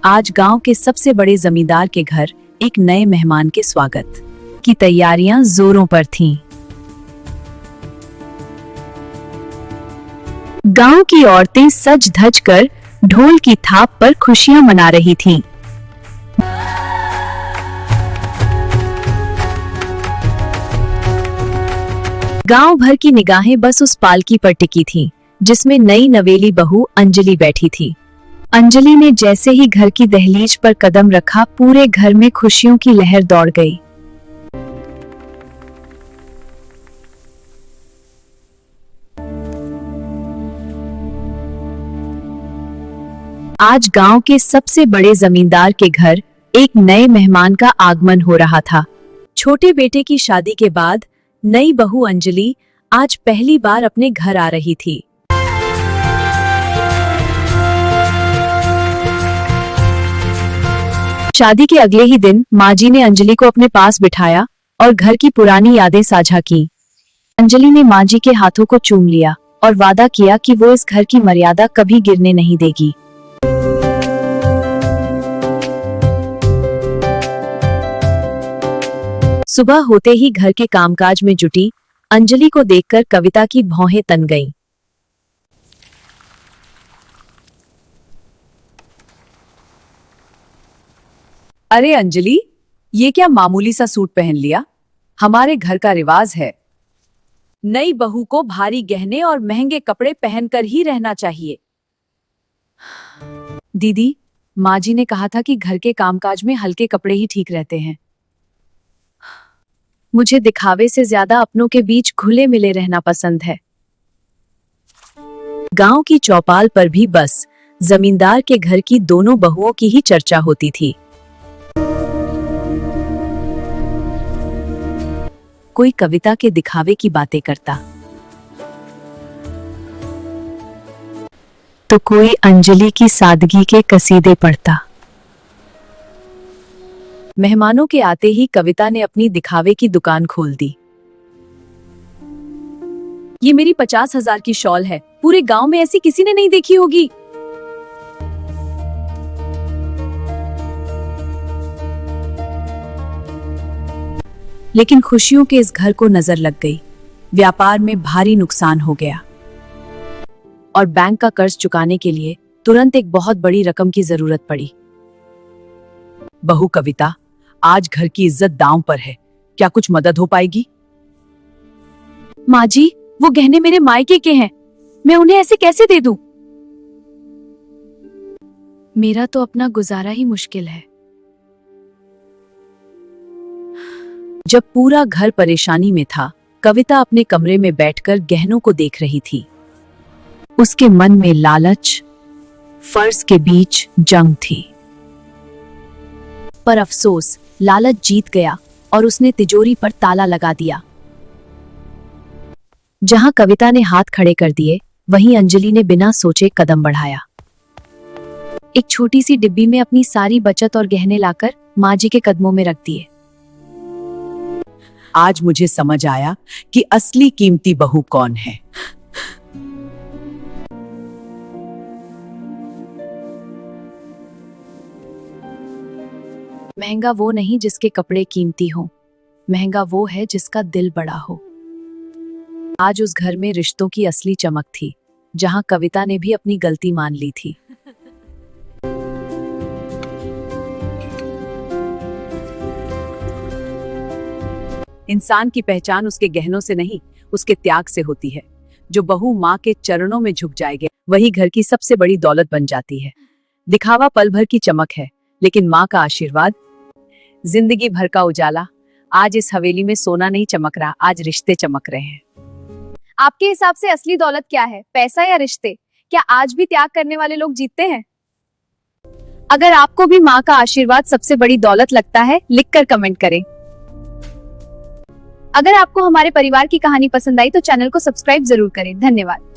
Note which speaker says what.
Speaker 1: आज गांव के सबसे बड़े जमींदार के घर एक नए मेहमान के स्वागत की तैयारियां जोरों पर थीं। गांव की औरतें सज धज कर ढोल की थाप पर खुशियां मना रही थीं। गांव भर की निगाहें बस उस पालकी पर टिकी थीं, जिसमें नई नवेली बहू अंजलि बैठी थी। अंजलि ने जैसे ही घर की दहलीज पर कदम रखा, पूरे घर में खुशियों की लहर दौड़ गई। आज गांव के सबसे बड़े जमींदार के घर एक नए मेहमान का आगमन हो रहा था। छोटे बेटे की शादी के बाद नई बहू अंजलि आज पहली बार अपने घर आ रही थी। शादी के अगले ही दिन माँ जी ने अंजलि को अपने पास बिठाया और घर की पुरानी यादें साझा की। अंजलि ने माँ जी के हाथों को चूम लिया और वादा किया कि वो इस घर की मर्यादा कभी गिरने नहीं देगी। सुबह होते ही घर के कामकाज में जुटी अंजलि को देखकर कविता की भौहें तन गईं।
Speaker 2: अरे अंजलि, ये क्या मामूली सा सूट पहन लिया? हमारे घर का रिवाज है, नई बहू को भारी गहने और महंगे कपड़े पहनकर ही रहना चाहिए।
Speaker 1: दीदी, माँ जी ने कहा था कि घर के कामकाज में हल्के कपड़े ही ठीक रहते हैं। मुझे दिखावे से ज्यादा अपनों के बीच घुले मिले रहना पसंद है। गांव की चौपाल पर भी बस जमींदार के घर की दोनों बहुओं की ही चर्चा होती थी। कोई कविता के दिखावे की बातें करता, तो कोई अंजलि की सादगी के कसीदे पढ़ता। मेहमानों के आते ही कविता ने अपनी दिखावे की दुकान खोल दी।
Speaker 2: ये मेरी 50,000 की शॉल है, पूरे गांव में ऐसी किसी ने नहीं देखी होगी।
Speaker 1: लेकिन खुशियों के इस घर को नजर लग गई। व्यापार में भारी नुकसान हो गया और बैंक का कर्ज चुकाने के लिए तुरंत एक बहुत बड़ी रकम की जरूरत पड़ी।
Speaker 2: बहू कविता, आज घर की इज्जत दांव पर है, क्या कुछ मदद हो पाएगी?
Speaker 1: माँ जी, वो गहने मेरे मायके के हैं, मैं उन्हें ऐसे कैसे दे दूं? मेरा तो अपना गुजारा ही मुश्किल है। जब पूरा घर परेशानी में था, कविता अपने कमरे में बैठकर गहनों को देख रही थी। उसके मन में लालच, फर्ज के बीच जंग थी। पर अफसोस, लालच जीत गया और उसने तिजोरी पर ताला लगा दिया। जहां कविता ने हाथ खड़े कर दिए, वहीं अंजलि ने बिना सोचे कदम बढ़ाया। एक छोटी सी डिब्बी में अपनी सारी बचत और गहने लाकर माँ जी के कदमों में रख दिए।
Speaker 2: आज मुझे समझ आया कि असली कीमती बहू कौन है।
Speaker 1: महंगा वो नहीं जिसके कपड़े कीमती हों, महंगा वो है जिसका दिल बड़ा हो। आज उस घर में रिश्तों की असली चमक थी, जहां कविता ने भी अपनी गलती मान ली थी।
Speaker 2: इंसान की पहचान उसके गहनों से नहीं, उसके त्याग से होती है। जो बहू माँ के चरणों में झुक जाएगी, वही घर की सबसे बड़ी दौलत बन जाती है। दिखावा पल भर की चमक है, लेकिन माँ का आशीर्वाद जिंदगी भर का उजाला। आज इस हवेली में सोना नहीं चमक रहा, आज रिश्ते चमक रहे हैं।
Speaker 3: आपके हिसाब से असली दौलत क्या है, पैसा या रिश्ते? क्या आज भी त्याग करने वाले लोग जीतते हैं? अगर आपको भी माँ का आशीर्वाद सबसे बड़ी दौलत लगता है, लिखकर कमेंट करें। अगर आपको हमारे परिवार की कहानी पसंद आई तो चैनल को सब्सक्राइब जरूर करें। धन्यवाद।